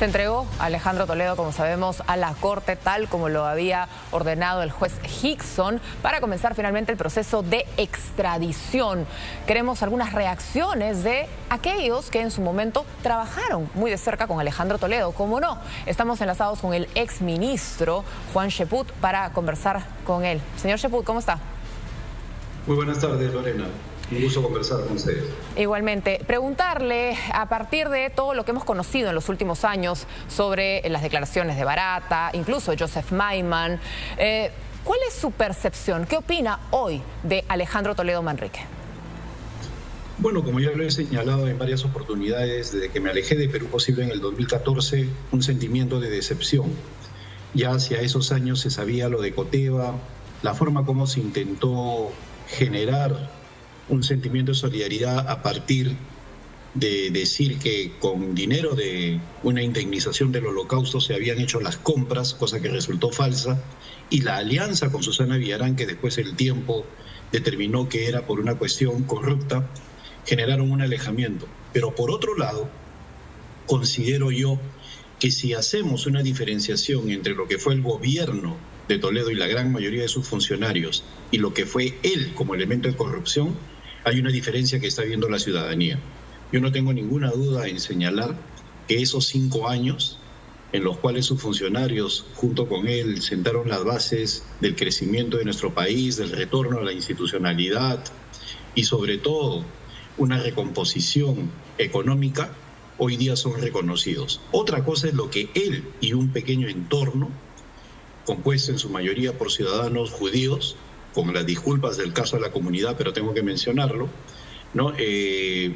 Se entregó a Alejandro Toledo, como sabemos, a la Corte, tal como lo había ordenado el juez Hickson, para comenzar finalmente el proceso de extradición. Queremos algunas reacciones de aquellos que en su momento trabajaron muy de cerca con Alejandro Toledo. ¿Cómo no? Estamos enlazados con el exministro Juan Cheput para conversar con él. Señor Cheput, ¿cómo está? Muy buenas tardes, Lorena. Un gusto conversar con ustedes. Igualmente, preguntarle, a partir de todo lo que hemos conocido en los últimos años sobre las declaraciones de Barata, incluso Joseph Maiman, ¿cuál es su percepción? ¿Qué opina hoy de Alejandro Toledo Manrique? Bueno, como ya lo he señalado en varias oportunidades, desde que me alejé de Perú Posible en el 2014, un sentimiento de decepción. Ya hacia esos años se sabía lo de Coteva, la forma como se intentó generar un sentimiento de solidaridad a partir de decir que con dinero de una indemnización del Holocausto se habían hecho las compras, cosa que resultó falsa, y la alianza con Susana Villarán, que después el tiempo determinó que era por una cuestión corrupta, generaron un alejamiento. Pero por otro lado, considero yo que si hacemos una diferenciación entre lo que fue el gobierno de Toledo y la gran mayoría de sus funcionarios y lo que fue él como elemento de corrupción, hay una diferencia que está viendo la ciudadanía. Yo no tengo ninguna duda en señalar que esos 5 años en los cuales sus funcionarios junto con él sentaron las bases del crecimiento de nuestro país, del retorno a la institucionalidad y sobre todo una recomposición económica, hoy día son reconocidos. Otra cosa es lo que él y un pequeño entorno, compuesto en su mayoría por ciudadanos judíos, con las disculpas del caso de la comunidad, pero tengo que mencionarlo, ¿no?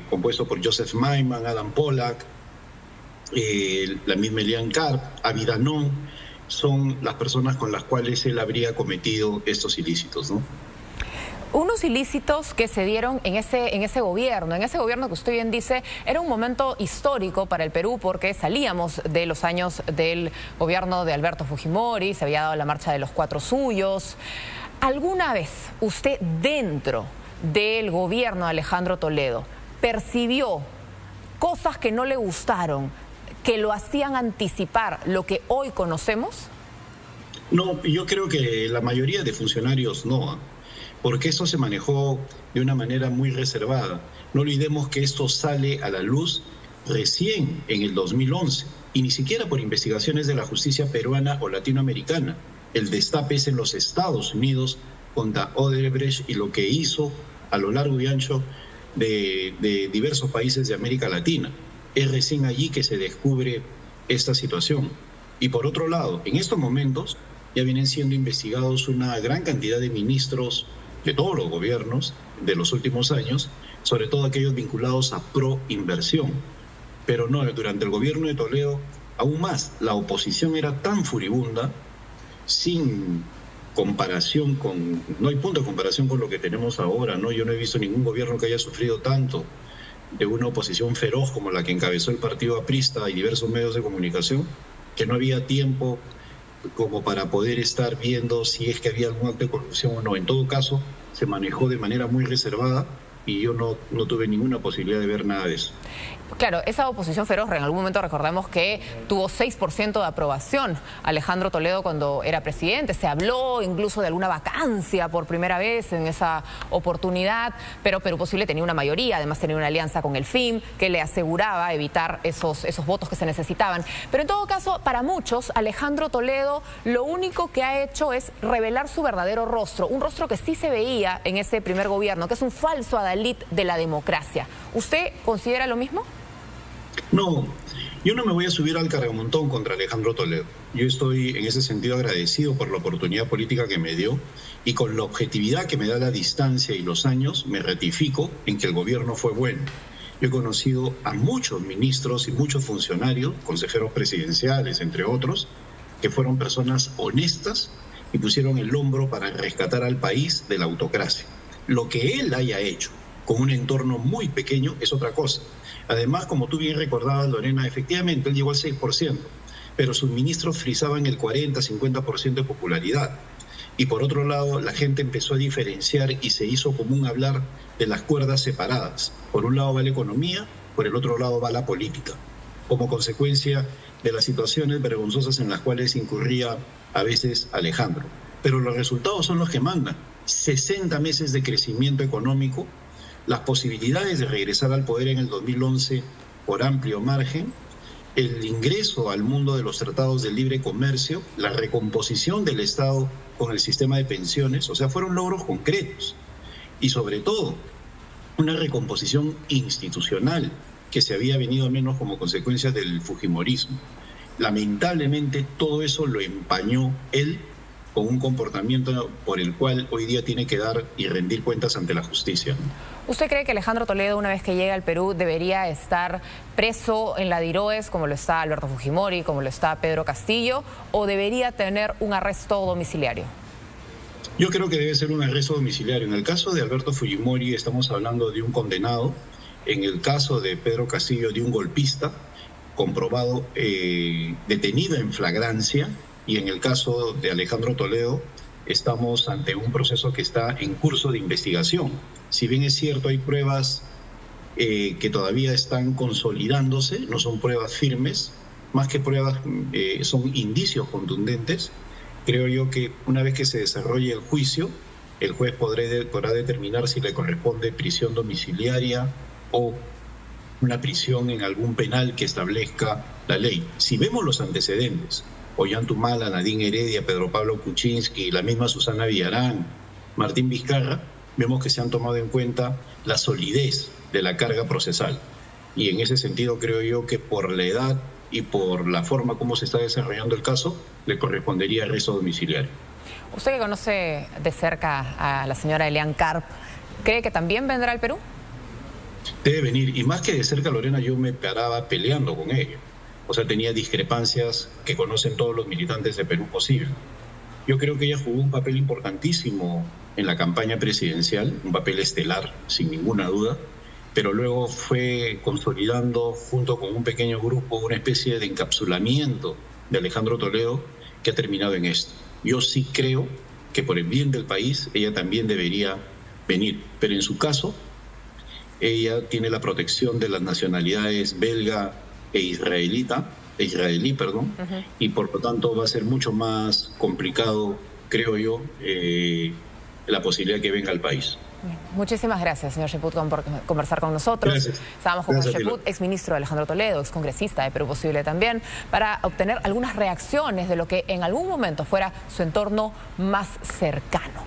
Compuesto por Joseph Maiman, Adam Pollack, la misma Elian Karp, Avidanón, son las personas con las cuales él habría cometido estos ilícitos, ¿no? Unos ilícitos que se dieron en ese gobierno que usted bien dice, era un momento histórico para el Perú porque salíamos de los años del gobierno de Alberto Fujimori, se había dado la marcha de los 4 suyos. ¿Alguna vez usted dentro del gobierno de Alejandro Toledo percibió cosas que no le gustaron, que lo hacían anticipar lo que hoy conocemos? No, yo creo que la mayoría de funcionarios no, porque eso se manejó de una manera muy reservada. No olvidemos que esto sale a la luz recién en el 2011 y ni siquiera por investigaciones de la justicia peruana o latinoamericana. El destape es en los Estados Unidos contra Odebrecht y lo que hizo a lo largo y ancho de diversos países de América Latina. Es recién allí que se descubre esta situación. Y por otro lado, en estos momentos ya vienen siendo investigados una gran cantidad de ministros de todos los gobiernos de los últimos años, sobre todo aquellos vinculados a proinversión. Pero no, durante el gobierno de Toledo, aún más, la oposición era tan furibunda, sin comparación con, no hay punto de comparación con lo que tenemos ahora, ¿no? Yo no he visto ningún gobierno que haya sufrido tanto de una oposición feroz como la que encabezó el partido aprista y diversos medios de comunicación, que no había tiempo como para poder estar viendo si es que había algún acto de corrupción o no. En todo caso, se manejó de manera muy reservada y yo no tuve ninguna posibilidad de ver nada de eso. Claro, esa oposición feroz, en algún momento recordemos que tuvo 6% de aprobación Alejandro Toledo cuando era presidente. Se habló incluso de alguna vacancia por primera vez en esa oportunidad, pero Perú Posible tenía una mayoría, además tenía una alianza con el FIM que le aseguraba evitar esos votos que se necesitaban. Pero en todo caso, para muchos, Alejandro Toledo lo único que ha hecho es revelar su verdadero rostro, un rostro que sí se veía en ese primer gobierno, que es un falso adalid de la democracia. ¿Usted considera lo mismo? No, yo no me voy a subir al cargamontón contra Alejandro Toledo. Yo estoy en ese sentido agradecido por la oportunidad política que me dio y con la objetividad que me da la distancia y los años me ratifico en que el gobierno fue bueno. Yo he conocido a muchos ministros y muchos funcionarios, consejeros presidenciales, entre otros, que fueron personas honestas y pusieron el hombro para rescatar al país de la autocracia. Lo que él haya hecho con un entorno muy pequeño es otra cosa. Además, como tú bien recordabas, Lorena, efectivamente él llegó al 6%, pero sus ministros frisaban el 40-50% de popularidad. Y por otro lado, la gente empezó a diferenciar y se hizo común hablar de las cuerdas separadas. Por un lado va la economía, por el otro lado va la política. como consecuencia de las situaciones vergonzosas en las cuales incurría a veces Alejandro. Pero los resultados son los que mandan. 60 meses de crecimiento económico, las posibilidades de regresar al poder en el 2011 por amplio margen, el ingreso al mundo de los tratados de libre comercio, la recomposición del Estado con el sistema de pensiones, o sea, fueron logros concretos. Y sobre todo, una recomposición institucional que se había venido a menos como consecuencia del fujimorismo. Lamentablemente, todo eso lo empañó él con un comportamiento por el cual hoy día tiene que dar y rendir cuentas ante la justicia. ¿Usted cree que Alejandro Toledo, una vez que llegue al Perú, debería estar preso en la DIROES, como lo está Alberto Fujimori, como lo está Pedro Castillo, o debería tener un arresto domiciliario? Yo creo que debe ser un arresto domiciliario. En el caso de Alberto Fujimori estamos hablando de un condenado, en el caso de Pedro Castillo de un golpista comprobado, detenido en flagrancia, y en el caso de Alejandro Toledo estamos ante un proceso que está en curso de investigación. Si bien es cierto, hay pruebas que todavía están consolidándose, no son pruebas firmes, más que pruebas son indicios contundentes. Creo yo que una vez que se desarrolle el juicio, el juez podrá determinar si le corresponde prisión domiciliaria o una prisión en algún penal que establezca la ley. Si vemos los antecedentes, Ollantumala, Nadine Heredia, Pedro Pablo Kuczynski, la misma Susana Villarán, Martín Vizcarra, vemos que se han tomado en cuenta la solidez de la carga procesal. Y en ese sentido creo yo que por la edad y por la forma como se está desarrollando el caso, le correspondería arresto domiciliario. Usted que conoce de cerca a la señora Elian Karp, ¿cree que también vendrá al Perú? Debe venir, y más que de cerca, Lorena, yo me paraba peleando con ella. O sea, tenía discrepancias que conocen todos los militantes de Perú Posible. Yo creo que ella jugó un papel importantísimo en la campaña presidencial, un papel estelar, sin ninguna duda, pero luego fue consolidando junto con un pequeño grupo una especie de encapsulamiento de Alejandro Toledo que ha terminado en esto. Yo sí creo que por el bien del país ella también debería venir, pero en su caso ella tiene la protección de las nacionalidades belga e israelí, y por lo tanto va a ser mucho más complicado, creo yo, la posibilidad de que venga al país. Muchísimas gracias, señor Cheput, por conversar con nosotros. Gracias. Estábamos con Cheput, exministro Alejandro Toledo, excongresista de Perú Posible también, para obtener algunas reacciones de lo que en algún momento fuera su entorno más cercano.